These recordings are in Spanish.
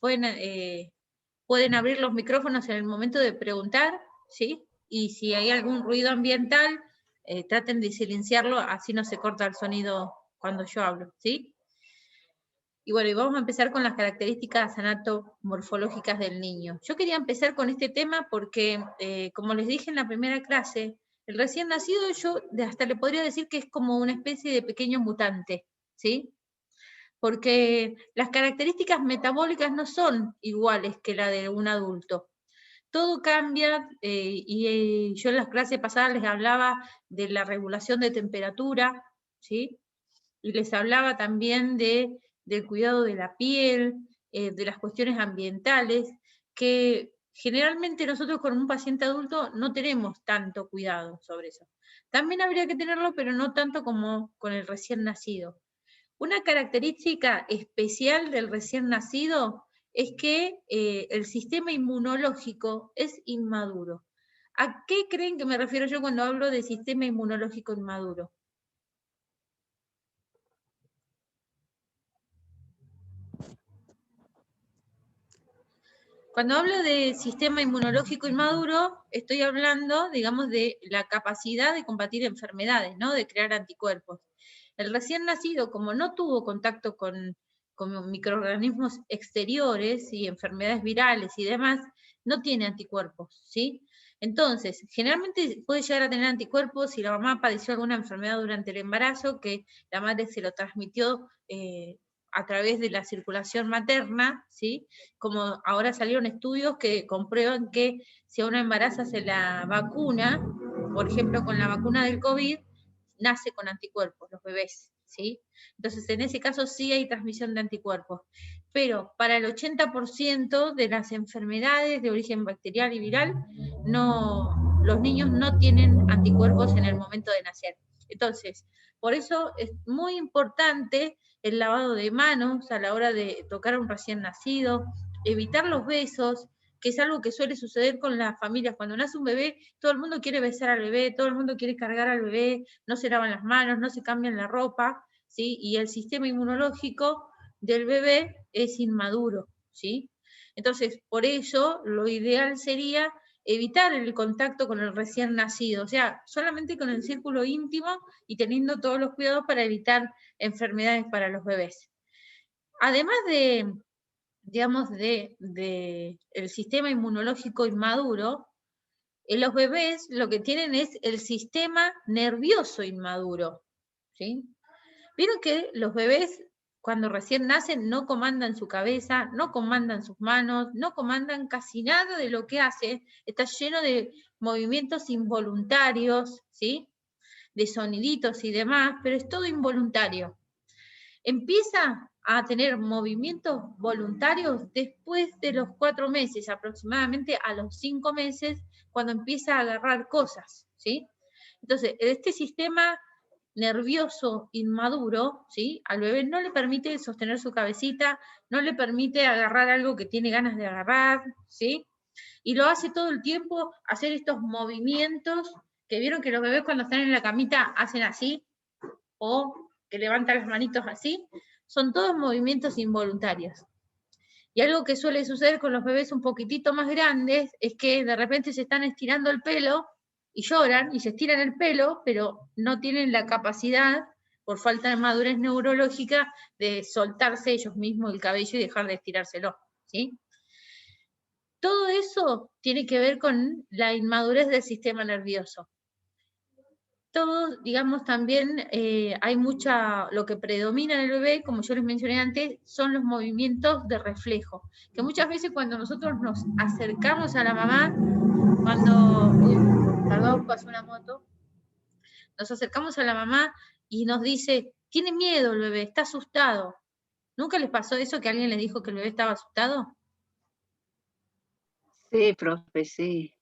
pueden, pueden abrir los micrófonos en el momento de preguntar, ¿sí? Y si hay algún ruido ambiental, traten de silenciarlo, así no se corta el sonido cuando yo hablo, ¿sí? Y bueno, y vamos a empezar con las características anatomorfológicas del niño. Yo quería empezar con este tema porque, como les dije en la primera clase, el recién nacido yo hasta le podría decir que es como una especie de pequeño mutante, ¿sí? Porque las características metabólicas no son iguales que la de un adulto. Todo cambia, yo en las clases pasadas les hablaba de la regulación de temperatura, ¿sí? Y les hablaba también del cuidado de la piel, de las cuestiones ambientales, que generalmente nosotros con un paciente adulto no tenemos tanto cuidado sobre eso. También habría que tenerlo, pero no tanto como con el recién nacido. Una característica especial del recién nacido es que el sistema inmunológico es inmaduro. ¿A qué creen que me refiero yo cuando hablo de sistema inmunológico inmaduro? Cuando hablo de sistema inmunológico inmaduro, estoy hablando, digamos, de la capacidad de combatir enfermedades, ¿no? De crear anticuerpos. El recién nacido, como no tuvo contacto con microorganismos exteriores y enfermedades virales y demás, no tiene anticuerpos, ¿sí? Entonces, generalmente puede llegar a tener anticuerpos si la mamá padeció alguna enfermedad durante el embarazo, que la madre se lo transmitió a través de la circulación materna, ¿sí? Como ahora salieron estudios que comprueban que si a una embaraza se la vacuna, por ejemplo con la vacuna del COVID, nace con anticuerpos los bebés, ¿sí? Entonces en ese caso sí hay transmisión de anticuerpos, pero para el 80% de las enfermedades de origen bacterial y viral, no, los niños no tienen anticuerpos en el momento de nacer. Entonces, por eso es muy importante el lavado de manos a la hora de tocar a un recién nacido, evitar los besos, que es algo que suele suceder con las familias. Cuando nace un bebé, todo el mundo quiere besar al bebé, todo el mundo quiere cargar al bebé, no se lavan las manos, no se cambian la ropa, ¿sí? Y el sistema inmunológico del bebé es inmaduro, ¿sí? Entonces, por eso, lo ideal sería evitar el contacto con el recién nacido, o sea, solamente con el círculo íntimo y teniendo todos los cuidados para evitar enfermedades para los bebés. Además de, digamos, de el sistema inmunológico inmaduro, los bebés lo que tienen es el sistema nervioso inmaduro, ¿sí? Vieron que los bebés cuando recién nacen no comandan su cabeza, no comandan sus manos, no comandan casi nada de lo que hace, está lleno de movimientos involuntarios, ¿sí? De soniditos y demás, pero es todo involuntario. Empieza a tener movimientos voluntarios después de los 4 meses, aproximadamente a los 5 meses, cuando empieza a agarrar cosas, ¿sí? Entonces, este sistema nervioso inmaduro, ¿sí? Al bebé no le permite sostener su cabecita, no le permite agarrar algo que tiene ganas de agarrar, ¿sí? Y lo hace todo el tiempo, hacer estos movimientos, que vieron que los bebés cuando están en la camita hacen así, o que levantan las manitos así, son todos movimientos involuntarios. Y algo que suele suceder con los bebés un poquitito más grandes es que de repente se están estirando el pelo y lloran y se estiran el pelo, pero no tienen la capacidad, por falta de madurez neurológica, de soltarse ellos mismos el cabello y dejar de estirárselo, ¿sí? Todo eso tiene que ver con la inmadurez del sistema nervioso. Todo, digamos, también hay lo que predomina en el bebé, como yo les mencioné antes, son los movimientos de reflejo, que muchas veces cuando nosotros nos acercamos a la mamá, perdón, pasó una moto, nos acercamos a la mamá y nos dice, tiene miedo el bebé, está asustado. ¿Nunca les pasó eso que alguien les dijo que el bebé estaba asustado? Sí, profe, sí.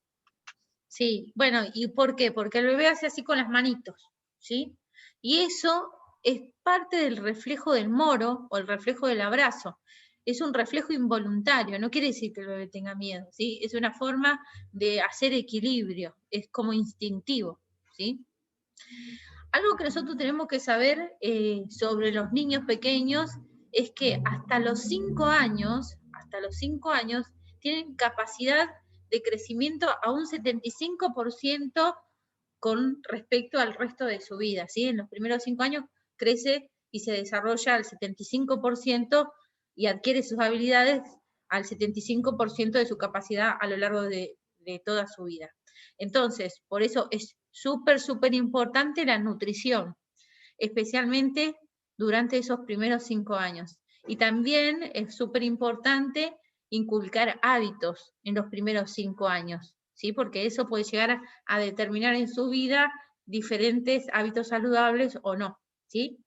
Sí, bueno, ¿y por qué? Porque el bebé hace así con las manitos, ¿sí? Y eso es parte del reflejo del moro o el reflejo del abrazo. Es un reflejo involuntario, no quiere decir que el bebé tenga miedo, ¿sí? Es una forma de hacer equilibrio, es como instintivo, ¿sí? Algo que nosotros tenemos que saber sobre los niños pequeños es que hasta hasta los 5 años tienen capacidad de crecimiento a un 75% con respecto al resto de su vida, ¿sí? En los primeros 5 años crece y se desarrolla al 75% y adquiere sus habilidades al 75% de su capacidad a lo largo de toda su vida. Entonces, por eso es súper, súper importante la nutrición, especialmente durante esos primeros 5 años. Y también es súper importante inculcar hábitos en los primeros 5 años, ¿sí? Porque eso puede llegar a determinar en su vida diferentes hábitos saludables o no, ¿sí?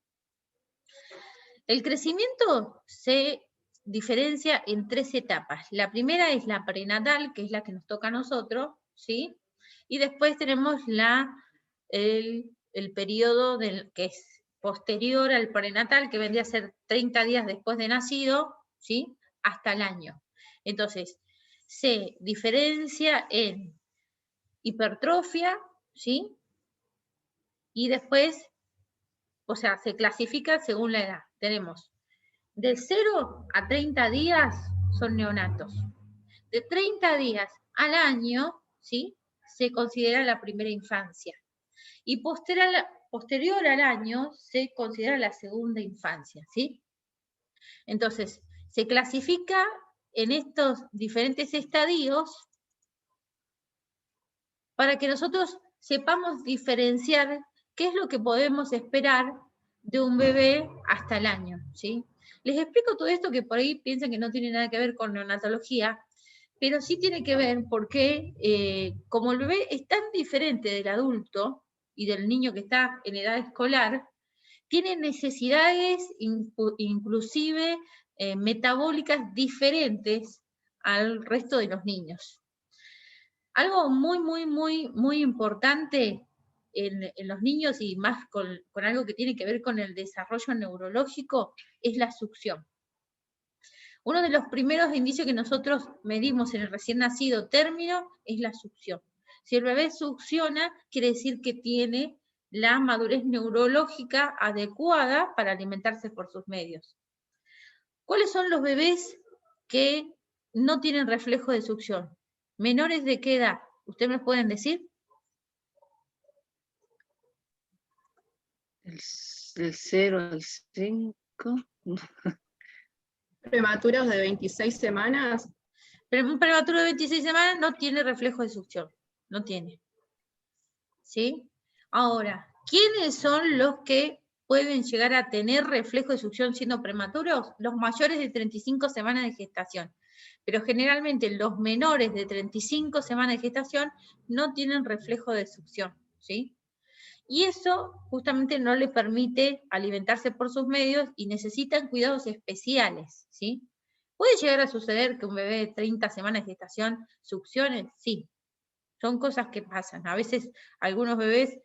El crecimiento se diferencia en 3 etapas. La primera es la prenatal, que es la que nos toca a nosotros, ¿sí? Y después tenemos el periodo que es posterior al prenatal, que vendría a ser 30 días después de nacido, ¿sí? Hasta el año. Entonces, se diferencia en hipertrofia, ¿sí? Y después, o sea, se clasifica según la edad. Tenemos de 0 a 30 días son neonatos. De 30 días al año, ¿sí? Se considera la primera infancia. Y posterior al año se considera la segunda infancia, ¿sí? Entonces, se clasifica en estos diferentes estadios para que nosotros sepamos diferenciar qué es lo que podemos esperar de un bebé hasta el año, ¿sí? Les explico todo esto que por ahí piensan que no tiene nada que ver con neonatología, pero sí tiene que ver porque como el bebé es tan diferente del adulto y del niño que está en edad escolar, tiene necesidades inclusive metabólicas diferentes al resto de los niños. Algo muy, muy, muy, muy importante en los niños y más con algo que tiene que ver con el desarrollo neurológico es la succión. Uno de los primeros indicios que nosotros medimos en el recién nacido término es la succión. Si el bebé succiona, quiere decir que tiene la madurez neurológica adecuada para alimentarse por sus medios. ¿Cuáles son los bebés que no tienen reflejo de succión? ¿Menores de qué edad? ¿Ustedes me pueden decir? El 0 al 5. Prematuros de 26 semanas. Pero un prematuro de 26 semanas no tiene reflejo de succión. No tiene. ¿Sí? Ahora, ¿quiénes son los que pueden llegar a tener reflejo de succión siendo prematuros? Los mayores de 35 semanas de gestación. Pero generalmente los menores de 35 semanas de gestación no tienen reflejo de succión, ¿sí? Y eso justamente no les permite alimentarse por sus medios y necesitan cuidados especiales, ¿sí? ¿Puede llegar a suceder que un bebé de 30 semanas de gestación succione? Sí, son cosas que pasan. A veces algunos bebés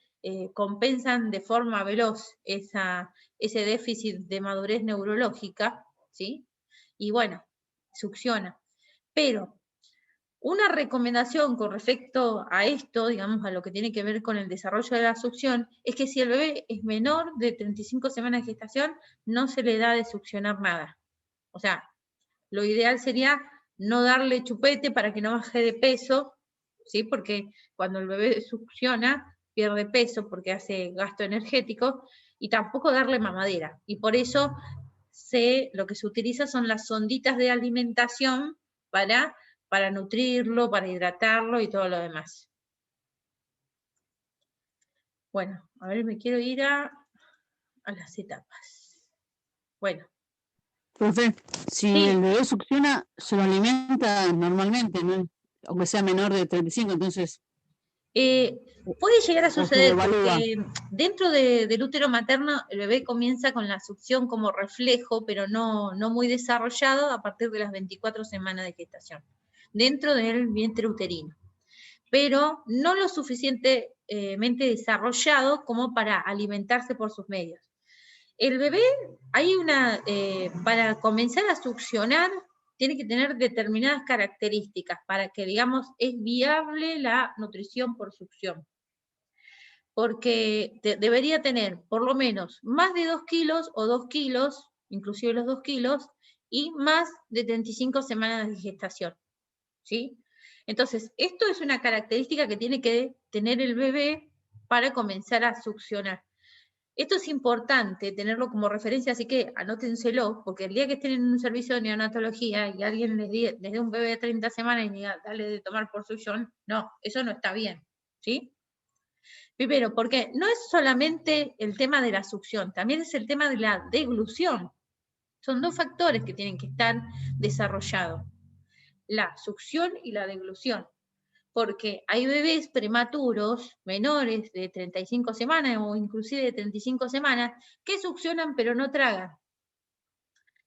compensan de forma veloz ese déficit de madurez neurológica, ¿sí? Y bueno, succiona. Pero una recomendación con respecto a esto, digamos, a lo que tiene que ver con el desarrollo de la succión, es que si el bebé es menor de 35 semanas de gestación, no se le da de succionar nada. O sea, lo ideal sería no darle chupete para que no baje de peso, ¿sí? Porque cuando el bebé succiona, pierde peso porque hace gasto energético, y tampoco darle mamadera. Y por eso lo que se utiliza son las sonditas de alimentación para nutrirlo, para hidratarlo y todo lo demás. Bueno, a ver, me quiero ir a las etapas. Bueno. Profe, si Sí. el bebé succiona, se lo alimenta normalmente, ¿no? Aunque sea menor de 35, entonces... puede llegar a suceder porque evalúa. dentro del útero materno el bebé comienza con la succión como reflejo, pero no muy desarrollado a partir de las 24 semanas de gestación, dentro del vientre uterino, pero no lo suficientemente desarrollado como para alimentarse por sus medios. El bebé, para comenzar a succionar, tiene que tener determinadas características para que, digamos, es viable la nutrición por succión. Porque debería tener por lo menos más de 2 kilos o 2 kilos, inclusive los 2 kilos, y más de 35 semanas de gestación, ¿sí? Entonces, esto es una característica que tiene que tener el bebé para comenzar a succionar. Esto es importante tenerlo como referencia, así que anótenselo, porque el día que estén en un servicio de neonatología y alguien les dé un bebé de 30 semanas y diga, dale de tomar por succión, no, eso no está bien, ¿sí? Primero, porque no es solamente el tema de la succión, también es el tema de la deglución. Son dos factores que tienen que estar desarrollados, la succión y la deglución. Porque hay bebés prematuros, menores de 35 semanas o inclusive de 35 semanas, que succionan pero no tragan.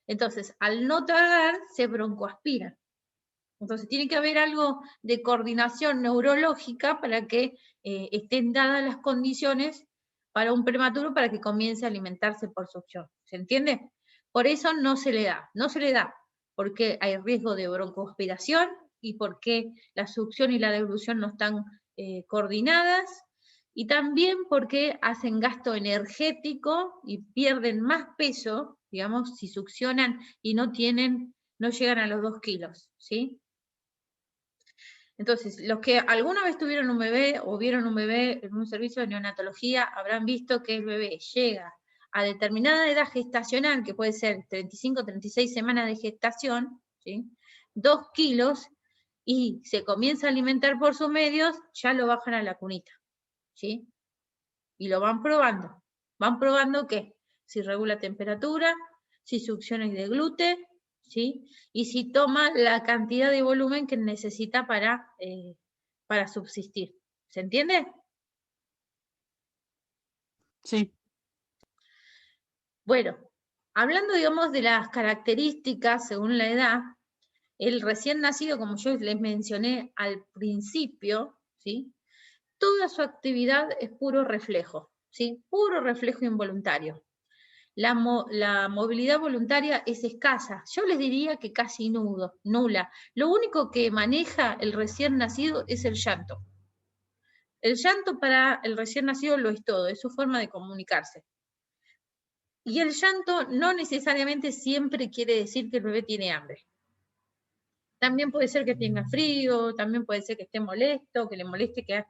Entonces, al no tragar, se broncoaspiran. Entonces, tiene que haber algo de coordinación neurológica para que estén dadas las condiciones para un prematuro para que comience a alimentarse por succión. ¿Se entiende? Por eso no se le da, porque hay riesgo de broncoaspiración y porque la succión y la deglución no están coordinadas, y también porque hacen gasto energético y pierden más peso, digamos, si succionan y no llegan a los 2 kilos, ¿sí? Entonces, los que alguna vez tuvieron un bebé o vieron un bebé en un servicio de neonatología habrán visto que el bebé llega a determinada edad gestacional, que puede ser 35, 36 semanas de gestación, ¿sí? 2 kilos, y se comienza a alimentar por sus medios, ya lo bajan a la cunita, ¿sí? Y lo van probando. Van probando qué, si regula temperatura, si succiona y deglute, ¿sí? Y si toma la cantidad de volumen que necesita para subsistir. ¿Se entiende? Sí. Bueno, hablando, digamos, de las características según la edad, el recién nacido, como yo les mencioné al principio, ¿sí? Toda su actividad es puro reflejo, ¿sí? Puro reflejo involuntario. La movilidad voluntaria es escasa, yo les diría que casi nula. Lo único que maneja el recién nacido es el llanto. El llanto para el recién nacido lo es todo, es su forma de comunicarse. Y el llanto no necesariamente siempre quiere decir que el bebé tiene hambre. También puede ser que tenga frío, también puede ser que esté molesto, que le moleste que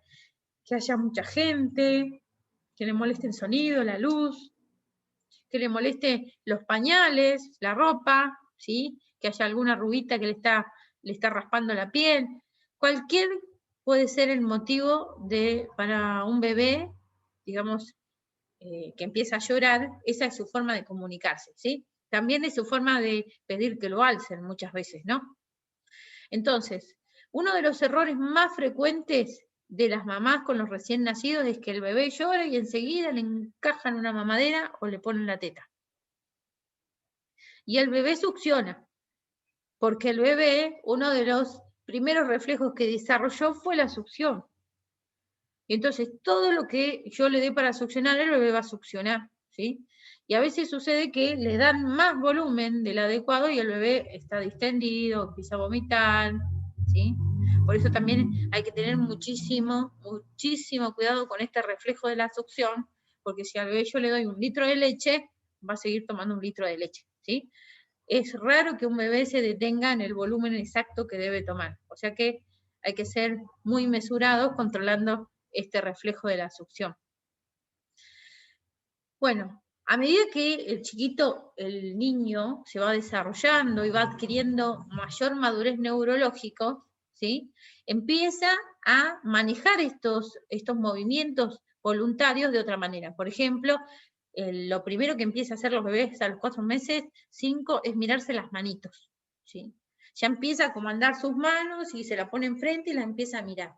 haya mucha gente, que le moleste el sonido, la luz, que le moleste los pañales, la ropa, ¿sí? Que haya alguna arruguita que le está raspando la piel. Cualquier puede ser el motivo para un bebé, digamos, que empieza a llorar, esa es su forma de comunicarse, ¿sí? También es su forma de pedir que lo alcen muchas veces, ¿no? Entonces, uno de los errores más frecuentes de las mamás con los recién nacidos es que el bebé llora y enseguida le encajan una mamadera o le ponen la teta. Y el bebé succiona, porque el bebé, uno de los primeros reflejos que desarrolló fue la succión. Y entonces todo lo que yo le dé para succionar, el bebé va a succionar, ¿sí? Y a veces sucede que le dan más volumen del adecuado y el bebé está distendido, empieza a vomitar, ¿sí? Por eso también hay que tener muchísimo, muchísimo cuidado con este reflejo de la succión, porque si al bebé yo le doy 1 litro de leche, va a seguir tomando 1 litro de leche, ¿sí? Es raro que un bebé se detenga en el volumen exacto que debe tomar. O sea que hay que ser muy mesurados controlando este reflejo de la succión. Bueno, a medida que el chiquito, el niño, se va desarrollando y va adquiriendo mayor madurez neurológica, ¿sí? Empieza a manejar estos movimientos voluntarios de otra manera. Por ejemplo, lo primero que empieza a hacer los bebés a los 4 meses, 5, es mirarse las manitos, ¿sí? Ya empieza a comandar sus manos y se la pone enfrente y la empieza a mirar.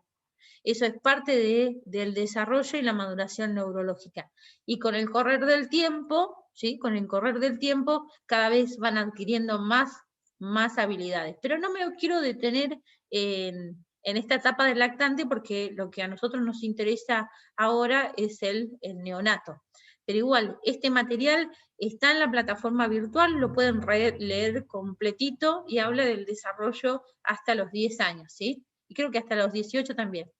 Eso es parte del desarrollo y la maduración neurológica. Y con el correr del tiempo, ¿sí? Con el correr del tiempo, cada vez van adquiriendo más habilidades. Pero no me quiero detener en esta etapa del lactante porque lo que a nosotros nos interesa ahora es el neonato. Pero igual, este material está en la plataforma virtual, lo pueden leer completito y habla del desarrollo hasta los 10 años, ¿sí? Y creo que hasta los 18 también.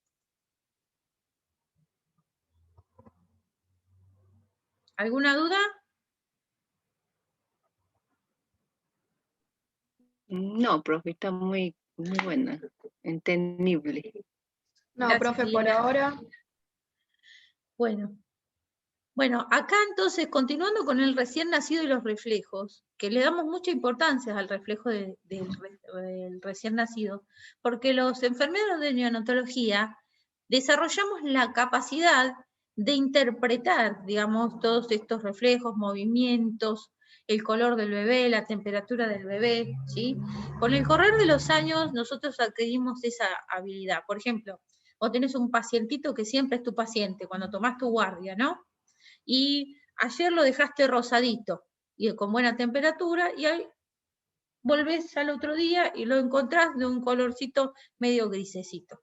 ¿Alguna duda? No, profe, está muy buena, entendible. No, Gracias, profe, por Lina. ahora. Bueno, acá entonces, continuando con el recién nacido y los reflejos, que le damos mucha importancia al reflejo del recién nacido, porque los enfermeros de neonatología desarrollamos la capacidad de interpretar, digamos, todos estos reflejos, movimientos, el color del bebé, la temperatura del bebé, ¿sí? Con el correr de los años, nosotros adquirimos esa habilidad. Por ejemplo, vos tenés un pacientito que siempre es tu paciente, cuando tomás tu guardia, ¿no? Y ayer lo dejaste rosadito y con buena temperatura, y ahí volvés al otro día y lo encontrás de un colorcito medio grisecito.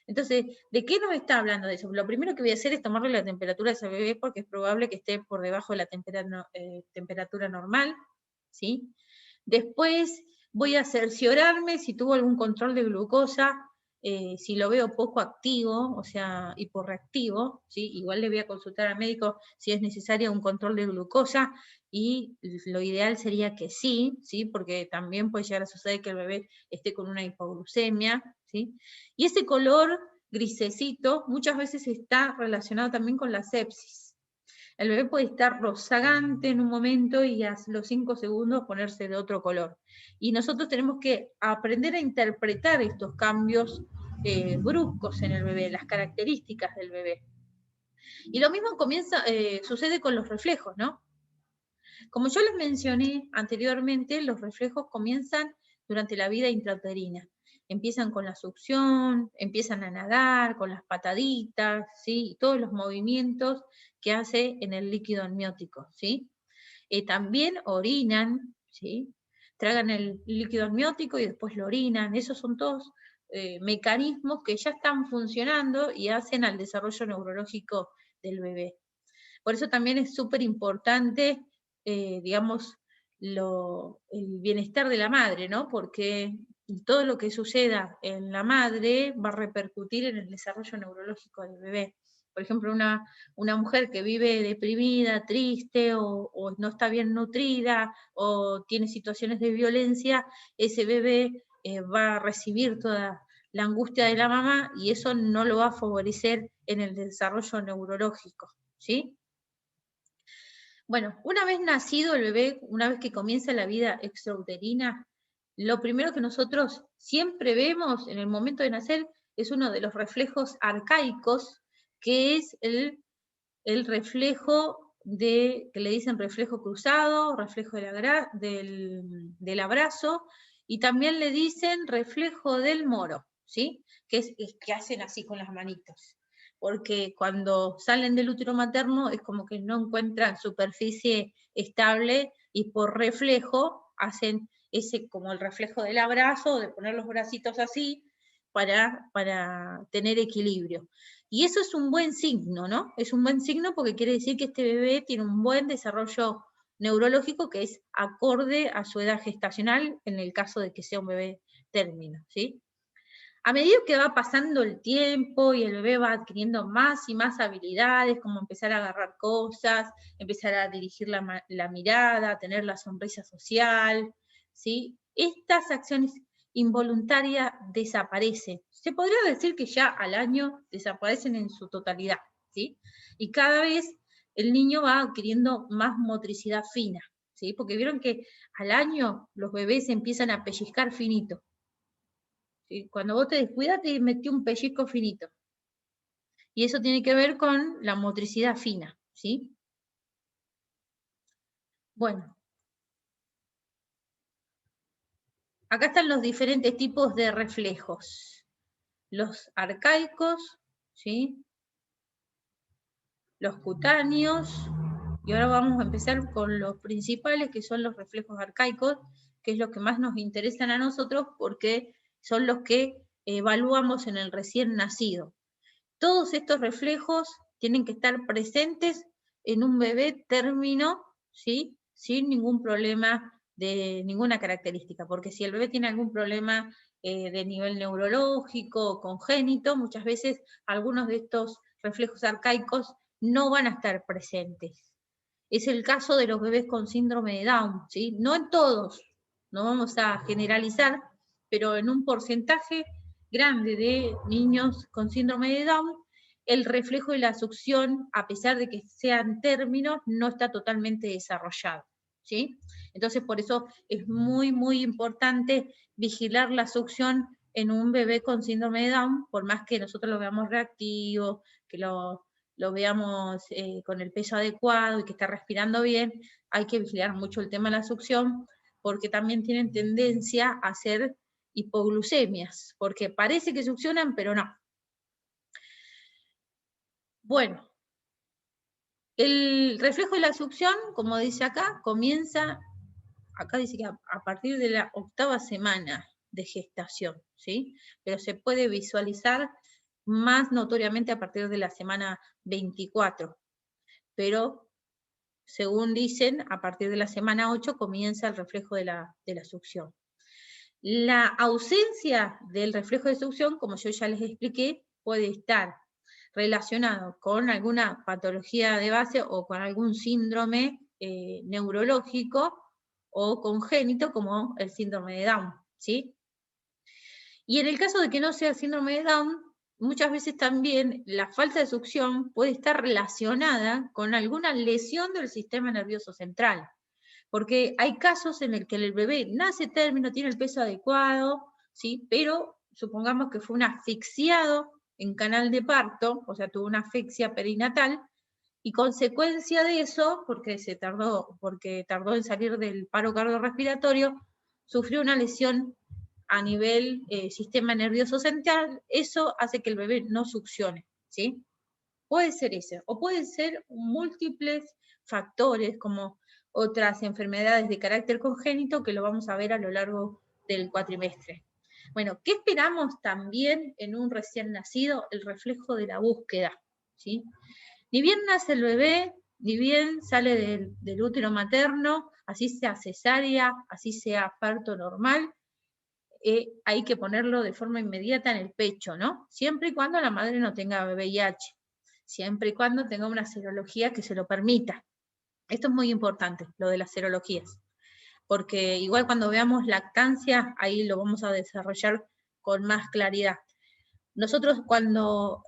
Entonces, ¿de qué nos está hablando de eso? Lo primero que voy a hacer es tomarle la temperatura a ese bebé, porque es probable que esté por debajo de la temperatura normal, ¿sí? Después voy a cerciorarme si tuvo algún control de glucosa, si lo veo poco activo, o sea, hiporreactivo, ¿sí? Igual le voy a consultar al médico si es necesario un control de glucosa, y lo ideal sería que sí, ¿sí? Porque también puede llegar a suceder que el bebé esté con una hipoglucemia, ¿sí? Y ese color grisecito muchas veces está relacionado también con la sepsis. El bebé puede estar rozagante en un momento y a los 5 segundos ponerse de otro color. Y nosotros tenemos que aprender a interpretar estos cambios bruscos en el bebé, las características del bebé. Y lo mismo sucede con los reflejos, ¿no? Como yo les mencioné anteriormente, los reflejos comienzan durante la vida intrauterina. Empiezan con la succión, empiezan a nadar, con las pataditas, ¿sí? Y todos los movimientos que hace en el líquido amniótico, ¿sí? También orinan, ¿sí? Tragan el líquido amniótico y después lo orinan. Esos son todos mecanismos que ya están funcionando y hacen al desarrollo neurológico del bebé. Por eso también es súper importante, digamos, el bienestar de la madre, ¿no? Porque todo lo que suceda en la madre va a repercutir en el desarrollo neurológico del bebé. Por ejemplo, una mujer que vive deprimida, triste, o no está bien nutrida, o tiene situaciones de violencia, ese bebé va a recibir toda la angustia de la mamá, y eso no lo va a favorecer en el desarrollo neurológico, ¿sí? Bueno, una vez nacido el bebé, una vez que comienza la vida extrauterina, lo primero que nosotros siempre vemos en el momento de nacer es uno de los reflejos arcaicos, que es el reflejo que le dicen reflejo cruzado, reflejo del abrazo, y también le dicen reflejo del moro, ¿sí? Que hacen así con las manitos. Porque cuando salen del útero materno es como que no encuentran superficie estable, y por reflejo hacen ese como el reflejo del abrazo, de poner los bracitos así para tener equilibrio. Y eso es un buen signo, ¿no? Es un buen signo porque quiere decir que este bebé tiene un buen desarrollo neurológico que es acorde a su edad gestacional, en el caso de que sea un bebé término, ¿sí? A medida que va pasando el tiempo y el bebé va adquiriendo más y más habilidades, como empezar a agarrar cosas, empezar a dirigir la mirada, tener la sonrisa social, ¿sí? Estas acciones involuntarias desaparecen. Se podría decir que ya al año desaparecen en su totalidad, ¿sí? Y cada vez el niño va adquiriendo más motricidad fina, ¿sí? Porque vieron que al año los bebés empiezan a pellizcar finito. ¿Sí? Cuando vos te descuidas te metí un pellizco finito. Y eso tiene que ver con la motricidad fina, ¿sí? Bueno. Acá están los diferentes tipos de reflejos. Los arcaicos, ¿sí? Los cutáneos. Y ahora vamos a empezar con los principales, que son los reflejos arcaicos, que es lo que más nos interesan a nosotros porque son los que evaluamos en el recién nacido. Todos estos reflejos tienen que estar presentes en un bebé término, ¿sí? Sin ningún problema de ninguna característica, porque si el bebé tiene algún problema de nivel neurológico o congénito, muchas veces algunos de estos reflejos arcaicos no van a estar presentes. Es el caso de los bebés con síndrome de Down, ¿sí? No en todos, no vamos a generalizar, pero en un porcentaje grande de niños con síndrome de Down, el reflejo de la succión, a pesar de que sean términos, no está totalmente desarrollado, ¿sí? Entonces, por eso es muy, muy importante vigilar la succión en un bebé con síndrome de Down, por más que nosotros lo veamos reactivo, que lo veamos con el peso adecuado y que está respirando bien, hay que vigilar mucho el tema de la succión, porque también tienen tendencia a hacer hipoglucemias, porque parece que succionan, pero no. Bueno, el reflejo de la succión, como dice acá, comienza, acá dice que a partir de la 8ª semana de gestación, ¿sí? Pero se puede visualizar más notoriamente a partir de la semana 24, pero según dicen, a partir de la semana 8 comienza el reflejo de la succión. La ausencia del reflejo de succión, como yo ya les expliqué, puede estar relacionado con alguna patología de base o con algún síndrome neurológico o congénito, como el síndrome de Down, ¿sí? Y en el caso de que no sea el síndrome de Down, muchas veces también la falta de succión puede estar relacionada con alguna lesión del sistema nervioso central. Porque hay casos en el que el bebé nace término, tiene el peso adecuado, ¿sí? Pero supongamos que fue un asfixiado en canal de parto, o sea, tuvo una asfixia perinatal, y consecuencia de eso, porque tardó en salir del paro cardiorrespiratorio, sufrió una lesión a nivel sistema nervioso central, eso hace que el bebé no succione, ¿sí? Puede ser ese, o pueden ser múltiples factores, como otras enfermedades de carácter congénito, que lo vamos a ver a lo largo del cuatrimestre. Bueno, ¿qué esperamos también en un recién nacido? El reflejo de la búsqueda, ¿sí? Ni bien nace el bebé, ni bien sale del útero materno, así sea cesárea, así sea parto normal, hay que ponerlo de forma inmediata en el pecho, ¿no? Siempre y cuando la madre no tenga VIH, siempre y cuando tenga una serología que se lo permita. Esto es muy importante, lo de las serologías, porque igual cuando veamos lactancia, ahí lo vamos a desarrollar con más claridad. Nosotros cuando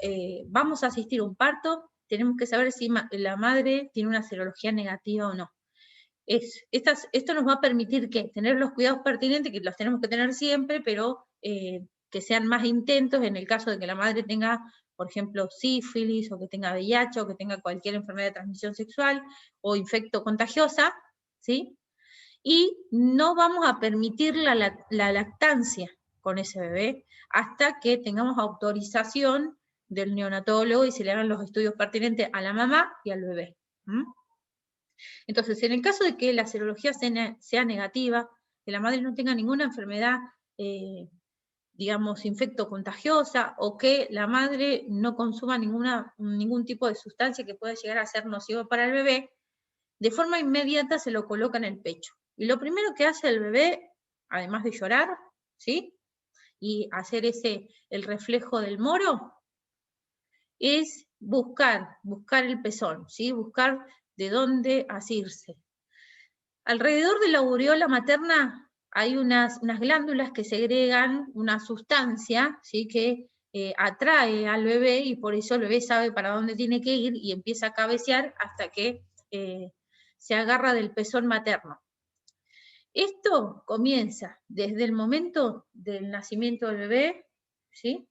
vamos a asistir a un parto, tenemos que saber si la madre tiene una serología negativa o no. Esto nos va a permitir que tener los cuidados pertinentes, que los tenemos que tener siempre, pero que sean más intentos en el caso de que la madre tenga, por ejemplo, sífilis, o que tenga VIH, o que tenga cualquier enfermedad de transmisión sexual, o infecto contagiosa, ¿sí? Y no vamos a permitir la lactancia con ese bebé hasta que tengamos autorización del neonatólogo y se le hagan los estudios pertinentes a la mamá y al bebé. Entonces, en el caso de que la serología sea negativa, que la madre no tenga ninguna enfermedad, digamos, infecto-contagiosa, o que la madre no consuma ningún tipo de sustancia que pueda llegar a ser nocivo para el bebé, de forma inmediata se lo coloca en el pecho. Y lo primero que hace el bebé, además de llorar, ¿sí? Y hacer el reflejo del moro, es buscar el pezón, ¿sí? Buscar de dónde asirse. Alrededor de la aureola materna hay unas glándulas que segregan una sustancia, ¿sí? Que atrae al bebé, y por eso el bebé sabe para dónde tiene que ir y empieza a cabecear hasta que se agarra del pezón materno. Esto comienza desde el momento del nacimiento del bebé, ¿sí?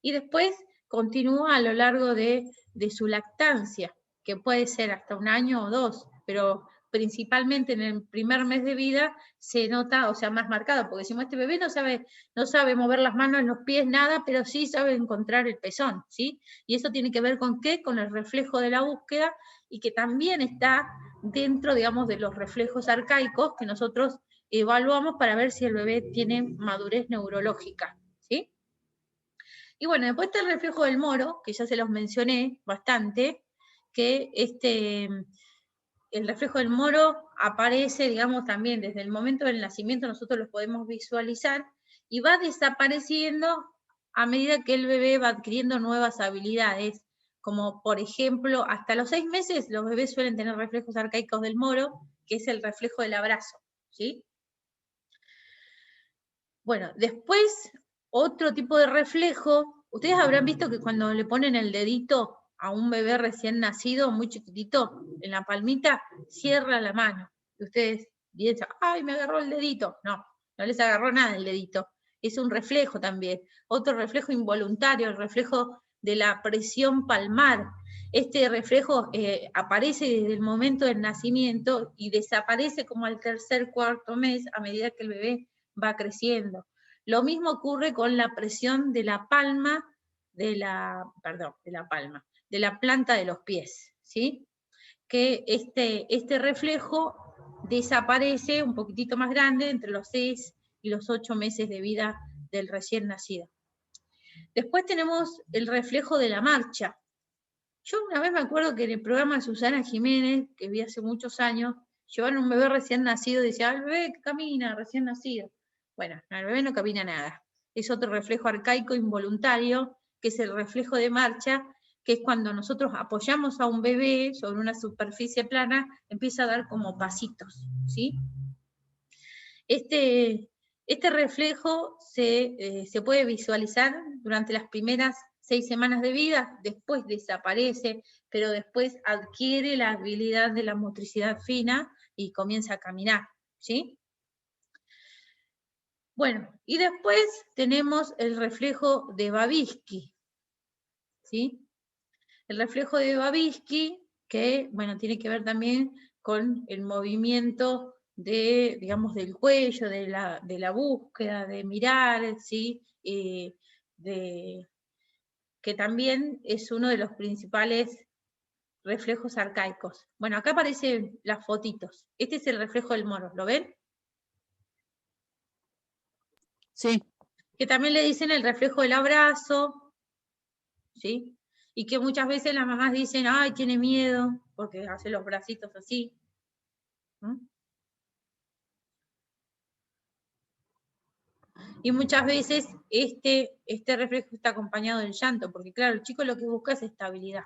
Y después continúa a lo largo de su lactancia, que puede ser hasta 1 año o 2, pero principalmente en el primer mes de vida se nota, o sea, más marcado, porque decimos, este bebé no sabe mover las manos, los pies, nada, pero sí sabe encontrar el pezón, ¿sí? Y eso tiene que ver con ¿qué? Con el reflejo de la búsqueda, y que también está dentro, digamos, de los reflejos arcaicos que nosotros evaluamos para ver si el bebé tiene madurez neurológica, ¿sí? Y bueno, después está el reflejo del moro, que ya se los mencioné bastante, que el reflejo del moro aparece, digamos, también desde el momento del nacimiento, nosotros lo podemos visualizar, y va desapareciendo a medida que el bebé va adquiriendo nuevas habilidades, como por ejemplo, hasta los 6 meses los bebés suelen tener reflejos arcaicos del moro, que es el reflejo del abrazo, ¿sí? Bueno, después, otro tipo de reflejo, ustedes habrán visto que cuando le ponen el dedito a un bebé recién nacido, muy chiquitito, en la palmita, cierra la mano. Y ustedes piensan, ¡ay, me agarró el dedito! No, no les agarró nada el dedito. Es un reflejo también. Otro reflejo involuntario, el reflejo de la presión palmar. Este reflejo aparece desde el momento del nacimiento y desaparece como al tercer, cuarto mes a medida que el bebé va creciendo. Lo mismo ocurre con la presión de la palma, de la planta de los pies, ¿sí? Que este reflejo desaparece un poquitito más grande entre los 6 y los 8 meses de vida del recién nacido. Después tenemos el reflejo de la marcha. Yo una vez me acuerdo que en el programa de Susana Jiménez, que vi hace muchos años, llevaron un bebé recién nacido y decía, el bebé que camina, recién nacido. Bueno, el bebé no camina nada. Es otro reflejo arcaico involuntario, que es el reflejo de marcha, que es cuando nosotros apoyamos a un bebé sobre una superficie plana, empieza a dar como pasitos, ¿sí? Este reflejo se puede visualizar durante las primeras 6 semanas de vida, después desaparece, pero después adquiere la habilidad de la motricidad fina y comienza a caminar, ¿sí? Bueno, y después tenemos el reflejo de Babinski, ¿sí? El reflejo de Babinski, que, bueno, tiene que ver también con el movimiento de, digamos, del cuello, de la búsqueda, de mirar, ¿sí? Que también es uno de los principales reflejos arcaicos. Bueno, acá aparecen las fotitos. Este es el reflejo del moro, ¿lo ven? Sí. Que también le dicen el reflejo del abrazo, ¿sí? Y que muchas veces las mamás dicen, ay, tiene miedo, porque hace los bracitos así. Y muchas veces este reflejo está acompañado del llanto, porque claro, el chico lo que busca es estabilidad.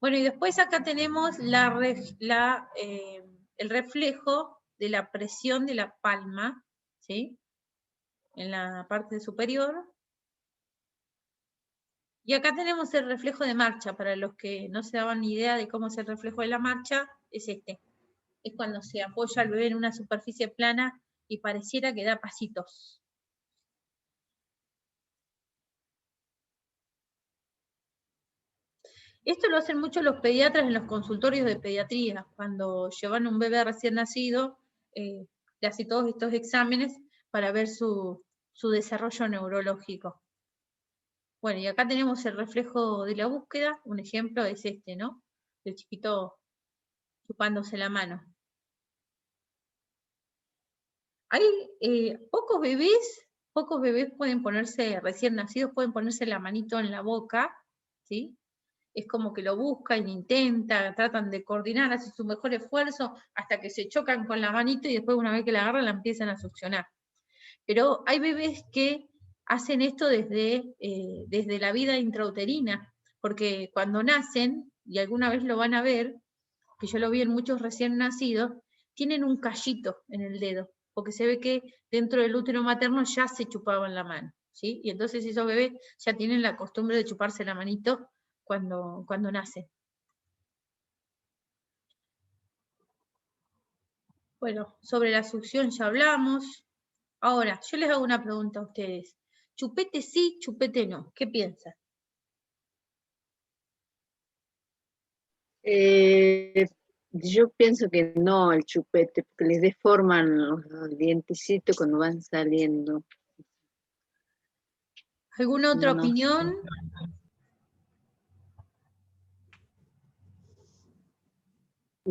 Bueno, y después acá tenemos el reflejo de la presión de la palma, ¿sí? En la parte superior. Y acá tenemos el reflejo de marcha, para los que no se daban ni idea de cómo es el reflejo de la marcha, es este. Es cuando se apoya el bebé en una superficie plana y pareciera que da pasitos. Esto lo hacen mucho los pediatras en los consultorios de pediatría, cuando llevan un bebé recién nacido, le hacen todos estos exámenes para ver su desarrollo neurológico. Bueno, y acá tenemos el reflejo de la búsqueda, un ejemplo es este, ¿no? El chiquito chupándose la mano. Hay pocos bebés pueden ponerse, recién nacidos, pueden ponerse la manito en la boca, ¿sí? Es como que lo buscan, intentan, tratan de coordinar, hacen su mejor esfuerzo hasta que se chocan con la manito y después una vez que la agarran la empiezan a succionar. Pero hay bebés que hacen esto desde la vida intrauterina, porque cuando nacen, y alguna vez lo van a ver, que yo lo vi en muchos recién nacidos, tienen un callito en el dedo, porque se ve que dentro del útero materno ya se chupaban la mano, ¿sí? Y entonces esos bebés ya tienen la costumbre de chuparse la manito cuando nacen. Bueno, sobre la succión ya hablamos. Ahora, yo les hago una pregunta a ustedes. Chupete sí, chupete no. ¿Qué piensan? Yo pienso que no el chupete, porque les deforman los dientecitos cuando van saliendo. ¿Alguna otra No opinión? sé.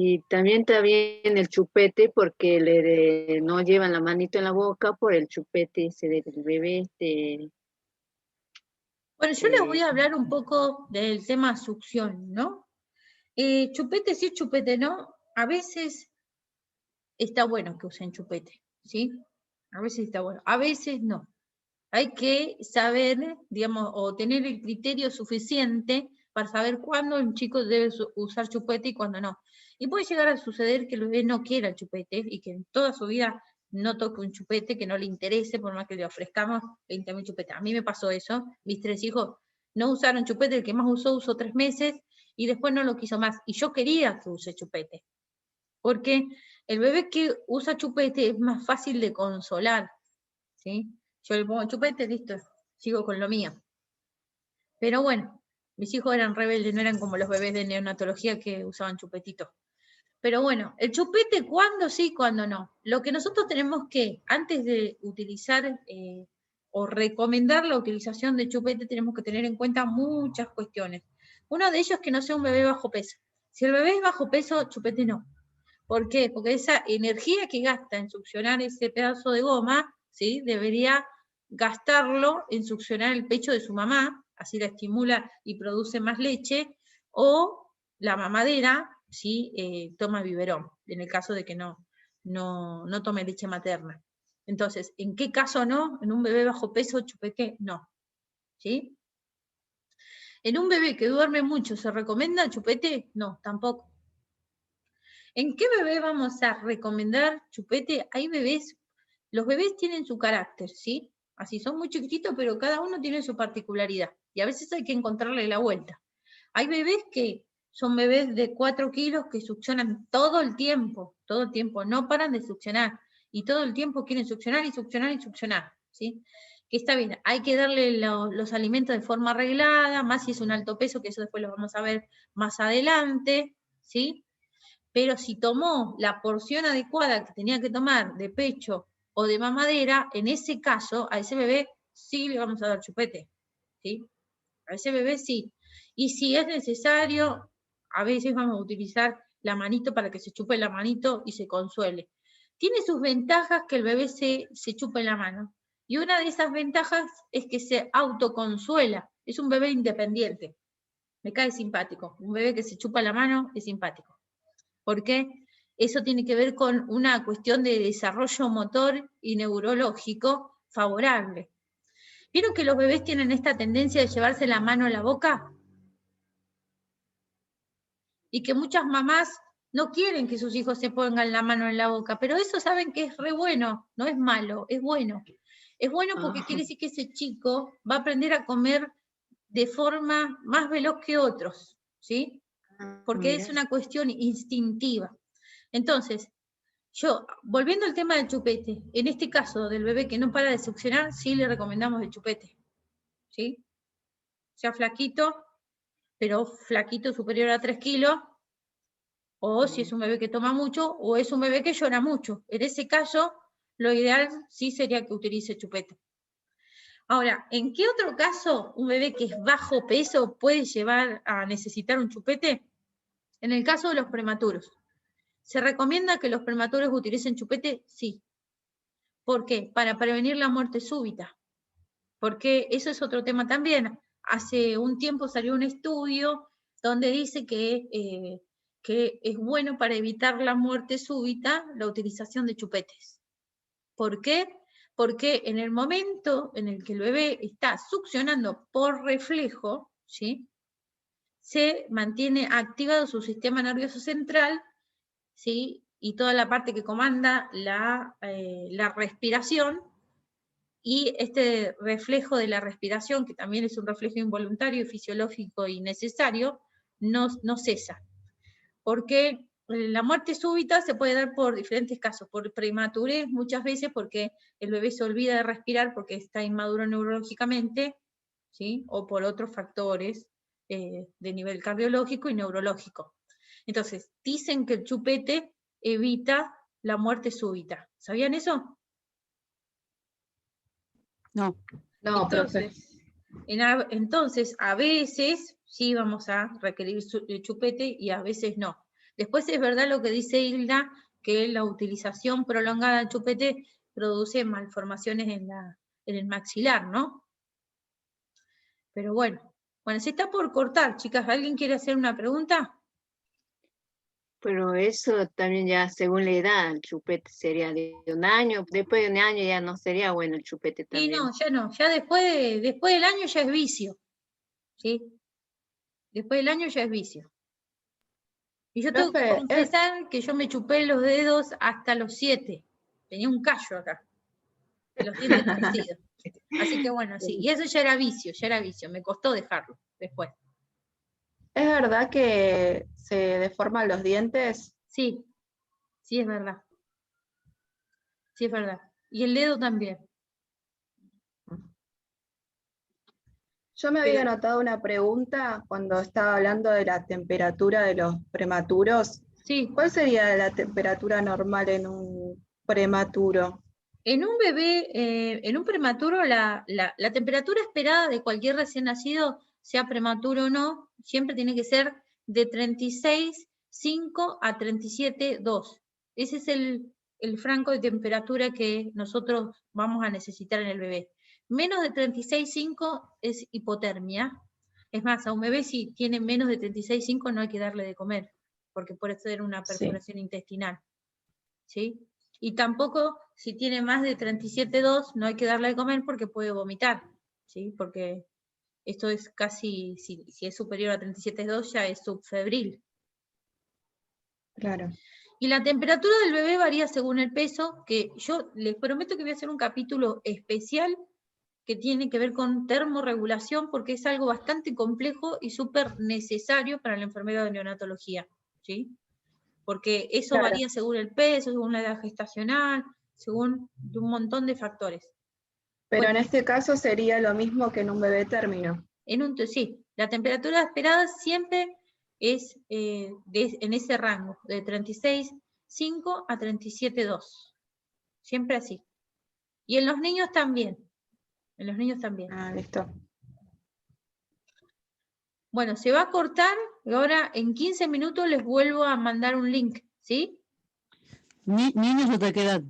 Y también está bien el chupete porque no llevan la manito en la boca por el chupete ese del bebé. Bueno, yo les voy a hablar un poco del tema succión, ¿no? Chupete sí, chupete no. A veces está bueno que usen chupete, ¿sí? A veces está bueno, a veces no. Hay que saber, digamos, o tener el criterio suficiente para saber cuándo un chico debe usar chupete y cuándo no. Y puede llegar a suceder que el bebé no quiera el chupete y que en toda su vida no toque un chupete que no le interese, por más que le ofrezcamos 20.000 chupetes. A mí me pasó eso, mis 3 hijos no usaron chupete, el que más usó 3 meses, y después no lo quiso más. Y yo quería que use chupete, porque el bebé que usa chupete es más fácil de consolar, ¿sí? Yo le pongo chupete, listo, sigo con lo mío. Pero bueno, mis hijos eran rebeldes, no eran como los bebés de neonatología que usaban chupetitos. Pero bueno, el chupete, ¿cuándo sí, cuándo no? Lo que nosotros tenemos que, antes de utilizar o recomendar la utilización de chupete, tenemos que tener en cuenta muchas cuestiones. Uno de ellos es que no sea un bebé bajo peso. Si el bebé es bajo peso, chupete no. ¿Por qué? Porque esa energía que gasta en succionar ese pedazo de goma, ¿sí? Debería gastarlo en succionar el pecho de su mamá, así la estimula y produce más leche, o la mamadera, ¿sí? Toma biberón, en el caso de que no tome leche materna. Entonces, ¿en qué caso no? En un bebé bajo peso, chupete, no. ¿Sí? En un bebé que duerme mucho, ¿se recomienda chupete? No, tampoco. ¿En qué bebé vamos a recomendar chupete? Hay bebés, los bebés tienen su carácter, ¿sí? Así son muy chiquititos, pero cada uno tiene su particularidad. Y a veces hay que encontrarle la vuelta. Hay bebés que son bebés de 4 kilos que succionan todo el tiempo, no paran de succionar. Y todo el tiempo quieren succionar y succionar y succionar, ¿sí? Que está bien, hay que darle los alimentos de forma reglada, más si es un alto peso, que eso después lo vamos a ver más adelante, ¿sí? Pero si tomó la porción adecuada que tenía que tomar de pecho o de mamadera, en ese caso, a ese bebé sí le vamos a dar chupete, ¿sí? A ese bebé sí. Y si es necesario, a veces vamos a utilizar la manito para que se chupe la manito y se consuele. Tiene sus ventajas que el bebé se chupe la mano. Y una de esas ventajas es que se autoconsuela. Es un bebé independiente. Me cae simpático. Un bebé que se chupa la mano es simpático. Porque eso tiene que ver con una cuestión de desarrollo motor y neurológico favorable. ¿Vieron que los bebés tienen esta tendencia de llevarse la mano a la boca? Y que muchas mamás no quieren que sus hijos se pongan la mano en la boca, pero eso saben que es re bueno, no es malo, es bueno. Es bueno porque quiere decir que ese chico va a aprender a comer de forma más veloz que otros, ¿sí? Porque es una cuestión instintiva. Entonces, yo, volviendo al tema del chupete, en este caso del bebé que no para de succionar, sí le recomendamos el chupete, ¿sí? Sea flaquito, pero flaquito superior a 3 kilos, o si es un bebé que toma mucho, o es un bebé que llora mucho. En ese caso, lo ideal sí sería que utilice chupete. Ahora, ¿en qué otro caso un bebé que es bajo peso puede llevar a necesitar un chupete? En el caso de los prematuros. ¿Se recomienda que los prematuros utilicen chupete? Sí. ¿Por qué? Para prevenir la muerte súbita. Porque eso es otro tema también. Hace un tiempo salió un estudio donde dice que es bueno para evitar la muerte súbita la utilización de chupetes. ¿Por qué? Porque en el momento en el que el bebé está succionando por reflejo, ¿sí? Se mantiene activado su sistema nervioso central, ¿sí? Y toda la parte que comanda la respiración, y este reflejo de la respiración, que también es un reflejo involuntario, fisiológico y necesario, no cesa. Porque la muerte súbita se puede dar por diferentes casos, por prematurez muchas veces porque el bebé se olvida de respirar porque está inmaduro neurológicamente, ¿sí? O por otros factores de nivel cardiológico y neurológico. Entonces, dicen que el chupete evita la muerte súbita. ¿Sabían eso? No. No, profe. Entonces, a veces sí vamos a requerir chupete y a veces no. Después es verdad lo que dice Hilda, que la utilización prolongada del chupete produce malformaciones en el maxilar, ¿no? Pero bueno, se está por cortar, chicas. ¿Alguien quiere hacer una pregunta? Pero eso también ya según la edad, el chupete sería de 1 año, después de 1 año ya no sería bueno el chupete Y también. no, ya después del año ya es vicio, ¿sí? Después del año ya es vicio. Y yo tengo que Profe, confesar que yo me chupé los dedos hasta los 7. tenía un callo acá, de los dientes torcidos. Así que bueno, sí, y eso ya era vicio, me costó dejarlo después. ¿Es verdad que se deforman los dientes? Sí, sí es verdad. Sí es verdad. Y el dedo también. Yo me había anotado una pregunta cuando estaba hablando de la temperatura de los prematuros. Sí, ¿Cuál sería la temperatura normal en un prematuro? en un bebé, en un prematuro, la temperatura esperada de cualquier recién nacido, sea prematuro o no, siempre tiene que ser de 36,5 a 37,2. Ese es el franco de temperatura que nosotros vamos a necesitar en el bebé. Menos de 36,5 es hipotermia. Es más, a un bebé si tiene menos de 36,5 no hay que darle de comer, porque puede ser una perforación intestinal. ¿Sí? Y tampoco, si tiene más de 37,2, no hay que darle de comer porque puede vomitar, ¿sí? Porque esto es casi, si es superior a 37,2, ya es subfebril. Claro. Y la temperatura del bebé varía según el peso, que yo les prometo que voy a hacer un capítulo especial que tiene que ver con termorregulación, porque es algo bastante complejo y súper necesario para la enfermera de neonatología, ¿sí? Porque eso Claro. varía según el peso, según la edad gestacional, según un montón de factores. Pero Bueno, en este caso sería lo mismo que en un bebé término. sí, la temperatura esperada siempre es en ese rango, de 36,5 a 37,2. Siempre así. Y en los niños también. En los niños también. Ah, listo. Bueno, se va a cortar y ahora en 15 minutos les vuelvo a mandar un link, ¿sí? Niños hasta qué edad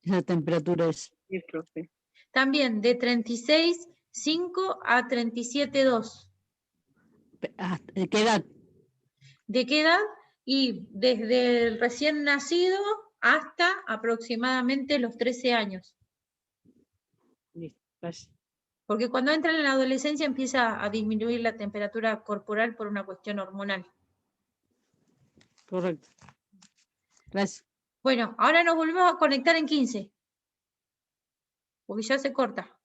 esa temperatura es. Sí, profe. También de 36,5 a 37,2. ¿De qué edad? ¿De qué edad? Y desde el recién nacido hasta aproximadamente los 13 años. Listo, gracias. Porque cuando entran en la adolescencia empieza a disminuir la temperatura corporal por una cuestión hormonal. Correcto. Gracias. Bueno, ahora nos volvemos a conectar en 15. Porque ya se corta.